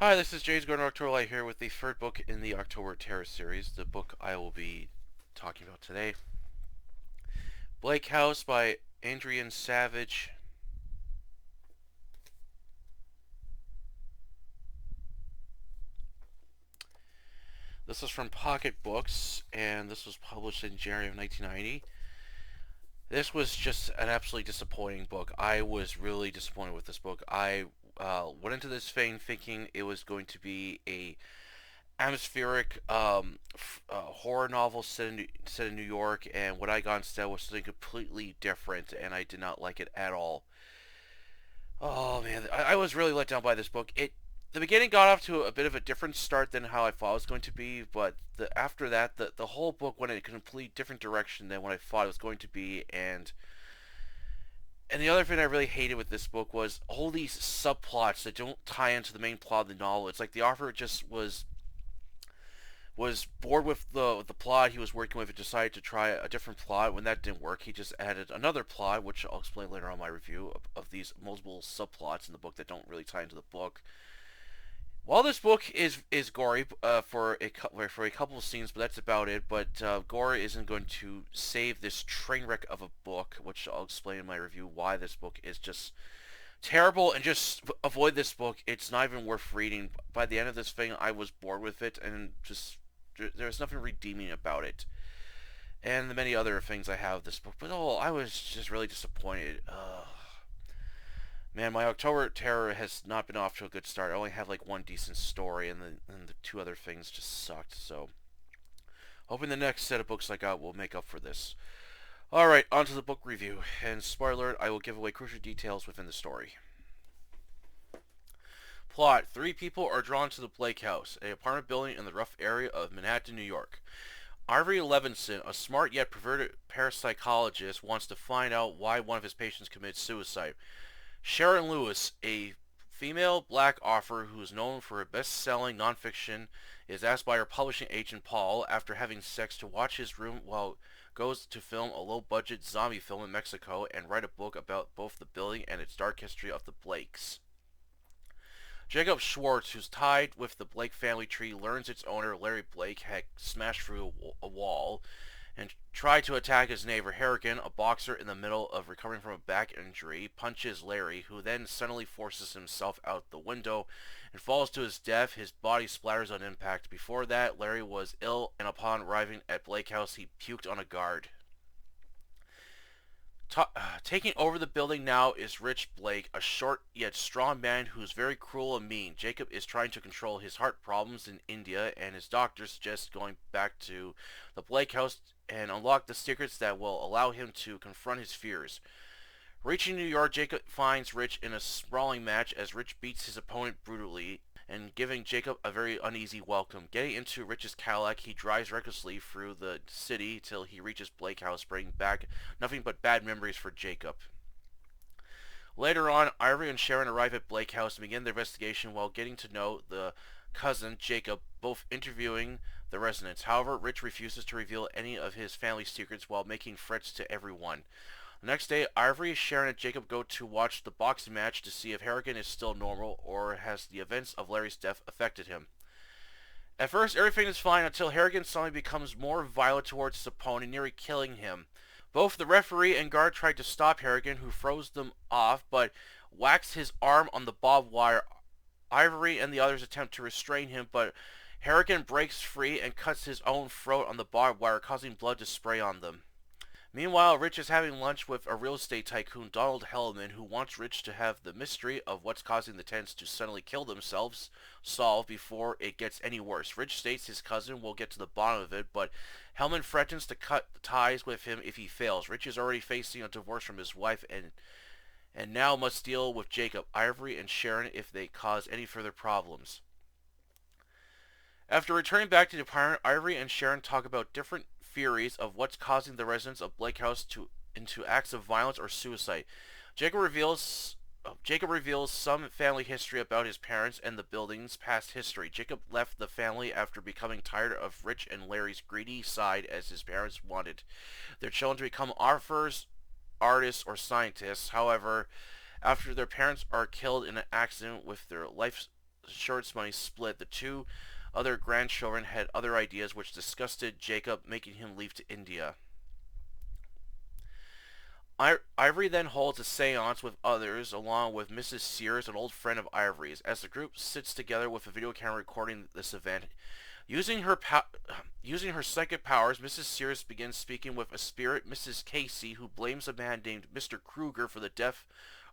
Hi, this is James Gordon Octorli here with the third book in the October Terror series. The book I will be talking about today, Blake House by Adrian Savage. This is from Pocket Books, and this was published in January of 1990. This was just an absolutely disappointing book. I was really disappointed with this book. I went into this thing thinking it was going to be a atmospheric horror novel set in New York, and what I got instead was something completely different, and I did not like it at all. Oh man, I was really let down by this book. The beginning got off to a bit of a different start than how I thought it was going to be, but after that, the whole book went in a complete different direction than what I thought it was going to be, and the other thing I really hated with this book was all these subplots that don't tie into the main plot of the novel. It's like the author just was bored with the plot he was working with and decided to try a different plot. When that didn't work, he just added another plot, which I'll explain later on in my review of these multiple subplots in the book that don't really tie into the book. While this book is gory for a couple of scenes, but that's about it. But gore isn't going to save this train wreck of a book, which I'll explain in my review why this book is just terrible, and just avoid this book. It's not even worth reading. By the end of this thing, I was bored with it, and just there's nothing redeeming about it. And the many other things I have with this book, but I was just really disappointed. Man, my October Terror has not been off to a good start. I only have like one decent story, and the two other things just sucked. So, hoping the next set of books I got will make up for this. Alright, on to the book review. And spoiler alert, I will give away crucial details within the story. Plot: three people are drawn to the Blake House, an apartment building in the rough area of Manhattan, New York. Ivory Levinson, a smart yet perverted parapsychologist, wants to find out why one of his patients committed suicide. Sharon Lewis, a female black author who is known for her best-selling nonfiction, is asked by her publishing agent Paul, after having sex, to watch his room while goes to film a low-budget zombie film in Mexico and write a book about both the building and its dark history of the Blakes. Jacob Schwartz, who's tied with the Blake family tree, learns its owner, Larry Blake, had smashed through a wall and tried to attack his neighbor. Harrigan, a boxer in the middle of recovering from a back injury, punches Larry, who then suddenly forces himself out the window and falls to his death. His body splatters on impact. Before that, Larry was ill, and upon arriving at Blake House, he puked on a guard. Taking over the building now is Rich Blake, a short yet strong man who's very cruel and mean. Jacob is trying to control his heart problems in India, and his doctor suggests going back to the Blake house and unlock the secrets that will allow him to confront his fears. Reaching New York, Jacob finds Rich in a sprawling match as Rich beats his opponent brutally and giving Jacob a very uneasy welcome. Getting into Rich's Cadillac, he drives recklessly through the city till he reaches Blake House, bringing back nothing but bad memories for Jacob. Later on, Ivory and Sharon arrive at Blake House and begin their investigation while getting to know the cousin, Jacob, both interviewing the residents. However, Rich refuses to reveal any of his family secrets while making threats to everyone. The next day, Ivory, Sharon, and Jacob go to watch the boxing match to see if Harrigan is still normal or has the events of Larry's death affected him. At first, everything is fine until Harrigan suddenly becomes more violent towards his opponent, nearly killing him. Both the referee and guard tried to stop Harrigan, who throws them off, but whacks his arm on the barbed wire. Ivory and the others attempt to restrain him, but Harrigan breaks free and cuts his own throat on the barbed wire, causing blood to spray on them. Meanwhile, Rich is having lunch with a real estate tycoon, Donald Hellman, who wants Rich to have the mystery of what's causing the tenants to suddenly kill themselves solved before it gets any worse. Rich states his cousin will get to the bottom of it, but Hellman threatens to cut ties with him if he fails. Rich is already facing a divorce from his wife and now must deal with Jacob, Ivory, and Sharon if they cause any further problems. After returning back to the apartment, Ivory and Sharon talk about different theories of what's causing the residents of Blake House into acts of violence or suicide. Jacob reveals some family history about his parents and the building's past history. Jacob left the family after becoming tired of Rich and Larry's greedy side, as his parents wanted their children to become authors, artists, or scientists. However, after their parents are killed in an accident with their life insurance money split, the two other grandchildren had other ideas which disgusted Jacob, making him leave to India. Ivory then holds a seance with others, along with Mrs. Sears, an old friend of Ivory's. As the group sits together with a video camera recording this event, using her psychic powers, Mrs. Sears begins speaking with a spirit, Mrs. Casey, who blames a man named Mr. Kruger for the death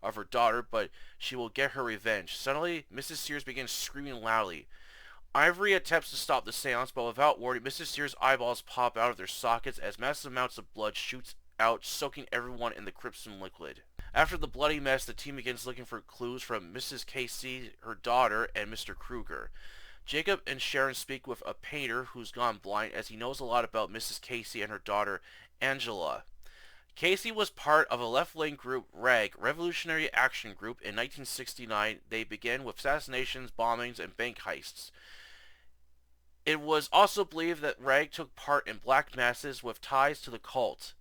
of her daughter, but she will get her revenge. Suddenly, Mrs. Sears begins screaming loudly. Ivory attempts to stop the seance, but without warning, Mrs. Sears' eyeballs pop out of their sockets as massive amounts of blood shoots out, soaking everyone in the crimson liquid. After the bloody mess, the team begins looking for clues from Mrs. Casey, her daughter, and Mr. Kruger. Jacob and Sharon speak with a painter who's gone blind, as he knows a lot about Mrs. Casey and her daughter, Angela. Casey was part of a left-wing group, RAG, Revolutionary Action Group, in 1969. They began with assassinations, bombings, and bank heists. It was also believed that RAG took part in black masses with ties to the cult.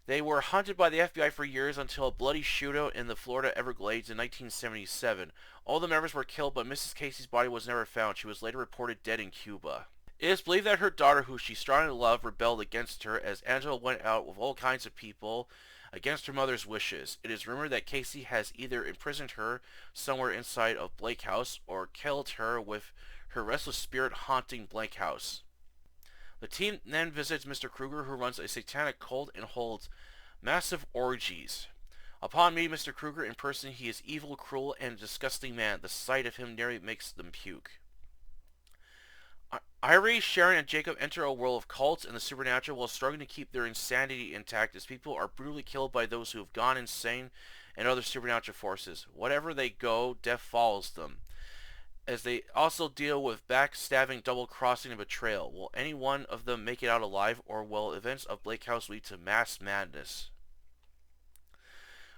They were hunted by the FBI for years until a bloody shootout in the Florida Everglades in 1977. All the members were killed, but Mrs. Casey's body was never found. She was later reported dead in Cuba. It is believed that her daughter, who she strongly loved, rebelled against her as Angela went out with all kinds of people against her mother's wishes. It is rumored that Casey has either imprisoned her somewhere inside of Blake House or killed her, with her restless spirit haunting Blake House. The team then visits Mr. Kruger, who runs a satanic cult and holds massive orgies. Upon meeting Mr. Kruger in person, he is evil, cruel, and a disgusting man. The sight of him nearly makes them puke. Irie, Sharon, and Jacob enter a world of cults and the supernatural while struggling to keep their insanity intact, as people are brutally killed by those who have gone insane and other supernatural forces. Wherever they go, death follows them, as they also deal with backstabbing, double-crossing, and betrayal. Will any one of them make it out alive, or will events of Blake House lead to mass madness?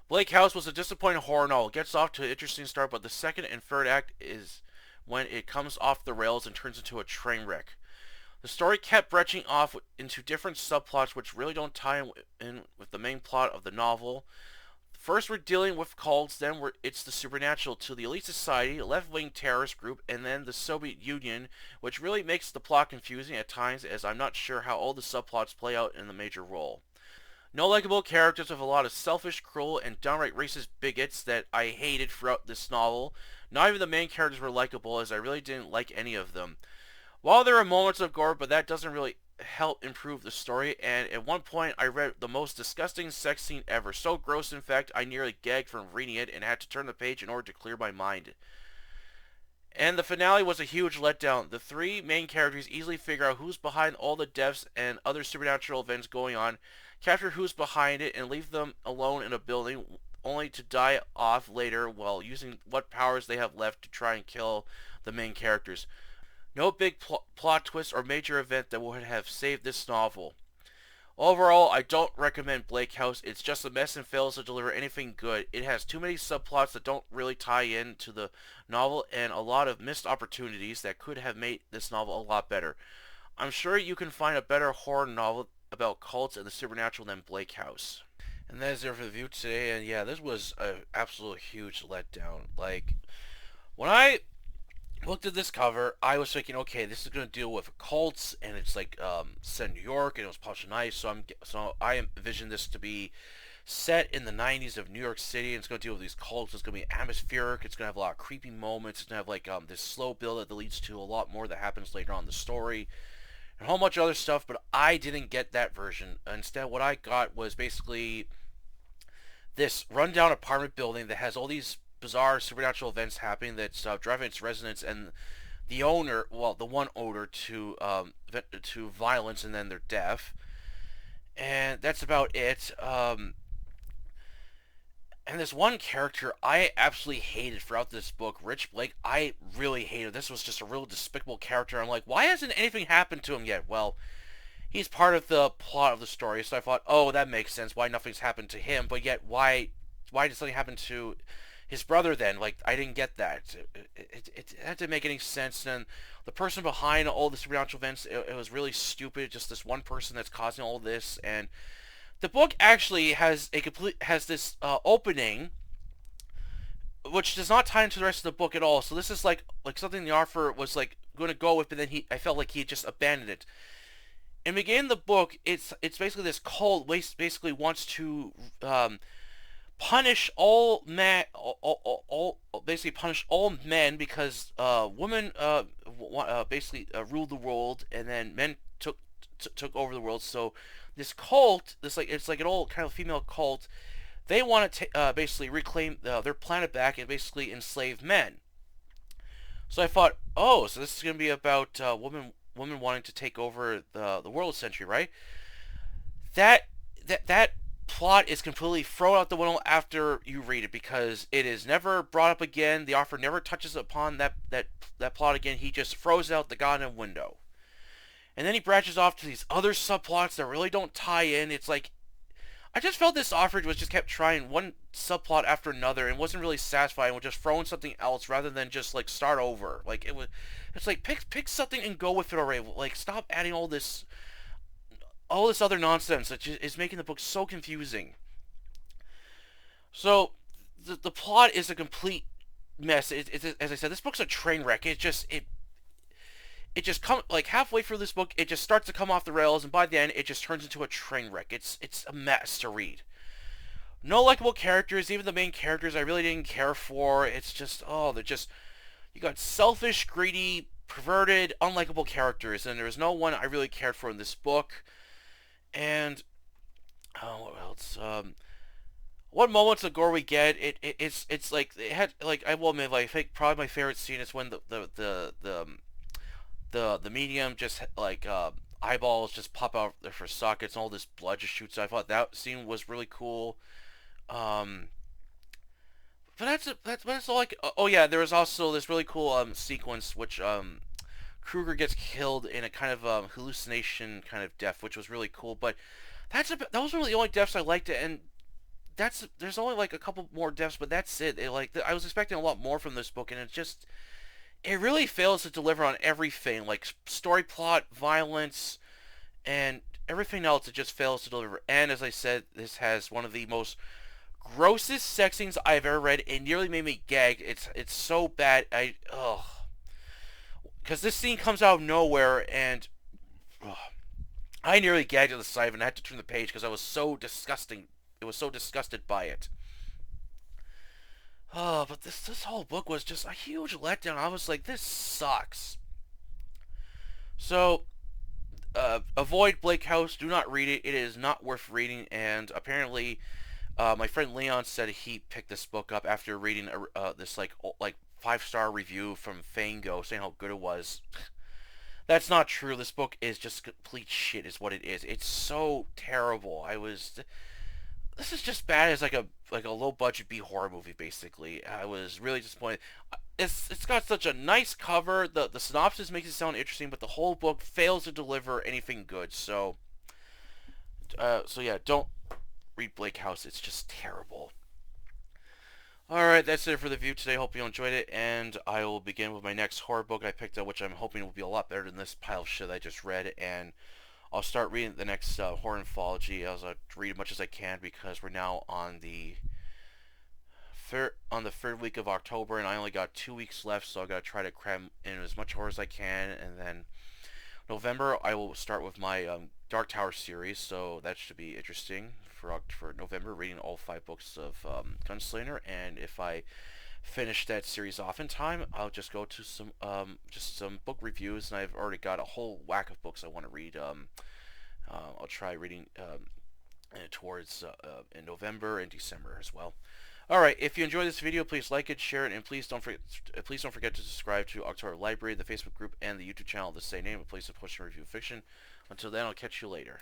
Blake House was a disappointing horror novel. It gets off to an interesting start, but the second and third act is when it comes off the rails and turns into a train wreck. The story kept branching off into different subplots which really don't tie in with the main plot of the novel. First, we're dealing with cults, then it's the supernatural to the elite society, a left-wing terrorist group, and then the Soviet Union, which really makes the plot confusing at times, as I'm not sure how all the subplots play out in the major role. No likable characters, with a lot of selfish, cruel, and downright racist bigots that I hated throughout this novel. Not even the main characters were likable, as I really didn't like any of them. While there are moments of gore, but that doesn't really help improve the story, and at one point I read the most disgusting sex scene ever. So gross, in fact, I nearly gagged from reading it and had to turn the page in order to clear my mind. And the finale was a huge letdown. The three main characters easily figure out who's behind all the deaths and other supernatural events going on, capture who's behind it, and leave them alone in a building, only to die off later while using what powers they have left to try and kill the main characters. No big plot twist or major event that would have saved this novel. Overall, I don't recommend Blake House. It's just a mess and fails to deliver anything good. It has too many subplots that don't really tie in to the novel, and a lot of missed opportunities that could have made this novel a lot better. I'm sure you can find a better horror novel about cults and the supernatural than Blake House. And that is it for the review today, and yeah, this was an absolute huge letdown. Like, when I looked at this cover, I was thinking, okay, this is going to deal with cults, and it's like set in New York, and it was published in Ice, so I envisioned this to be set in the 90s of New York City, and it's going to deal with these cults. It's going to be atmospheric. It's going to have a lot of creepy moments. It's going to have like this slow build that leads to a lot more that happens later on in the story, and a whole bunch of other stuff, but I didn't get that version. Instead, what I got was basically this rundown apartment building that has all these bizarre supernatural events happening that's driving its residents and the owner, well, the one owner to violence and then their death, and that's about it. And this one character I absolutely hated throughout this book, Rich Blake. I really hated. This was just a real despicable character. I'm like, why hasn't anything happened to him yet? Well, he's part of the plot of the story, so I thought, oh, that makes sense. Why nothing's happened to him? But yet, why did something happen to his brother then? Like, I didn't get that. That didn't make any sense. And the person behind all the supernatural events, it was really stupid. Just this one person that's causing all this. And the book actually has this opening which does not tie into the rest of the book at all. So this is like something the author was like going to go with, but then I felt like he had just abandoned it. In the beginning of the book, it's basically this cult basically wants to punish all men, basically punish all men because women basically ruled the world, and then men took over the world. So this cult, this like it's like an old kind of female cult. They want to basically reclaim their planet back and basically enslave men. So I thought, oh, so this is going to be about women wanting to take over the world essentially, right? That that plot is completely thrown out the window after you read it because it is never brought up again. The author never touches upon that plot again. He just throws out the goddamn window. And then he branches off to these other subplots that really don't tie in. It's like I just felt this author was just kept trying one subplot after another and wasn't really satisfying with just throwing something else rather than just like start over. Like it's like pick something and go with it already. Like stop adding all this other nonsense that is making the book so confusing. So the plot is a complete mess. As I said, this book's a train wreck. It just come like halfway through this book, it just starts to come off the rails, and by the end, it just turns into a train wreck. It's a mess to read. No likable characters, even the main characters I really didn't care for. It's just they're just you got selfish, greedy, perverted, unlikable characters, and there's no one I really cared for in this book. And what else? What moments of gore we get? It's like it had like I will admit, like I think probably my favorite scene is when the medium just like eyeballs just pop out there for sockets and all this blood just shoots. I thought that scene was really cool. Um, but that's all. Like oh yeah, there was also this really cool sequence which Kruger gets killed in a kind of hallucination kind of death, which was really cool. But those were really the only deaths I liked, and there's only like a couple more deaths, but that's it. I was expecting a lot more from this book, and it really fails to deliver on everything, like story plot, violence, and everything else. It just fails to deliver. And as I said, this has one of the most grossest sex scenes I've ever read. It nearly made me gag. It's so bad. Because this scene comes out of nowhere, and ugh, I nearly gagged at the sight of it, and I had to turn the page because I was so disgusting. It was so disgusted by it. Oh, but this whole book was just a huge letdown. I was like, this sucks. So, avoid Blake House. Do not read it. It is not worth reading. And apparently, my friend Leon said he picked this book up after reading this like 5-star review from Fango saying how good it was. That's not true. This book is just complete shit. Is what it is. It's so terrible. This is just bad as like a low budget B horror movie. Basically, I was really disappointed. It's got such a nice cover. The synopsis makes it sound interesting, but the whole book fails to deliver anything good. So yeah, don't read Blake House. It's just terrible. Alright, that's it for the review today. Hope you enjoyed it, and I will begin with my next horror book I picked up, which I'm hoping will be a lot better than this pile of shit I just read, and I'll start reading the next horror anthology. I'll read as much as I can because we're now on the third week of October, and I only got 2 weeks left, so I gotta try to cram in as much horror as I can, and then November I will start with my Dark Tower series, so that should be interesting for November, reading all 5 books of Gunslinger, and if I finish that series off in time, I'll just go to some book reviews, and I've already got a whole whack of books I want to read. I'll try reading towards in November and December as well. Alright, if you enjoyed this video, please like it, share it, and please don't forget to subscribe to October Library, the Facebook group, and the YouTube channel of the same name, a place to push and review fiction. Until then, I'll catch you later.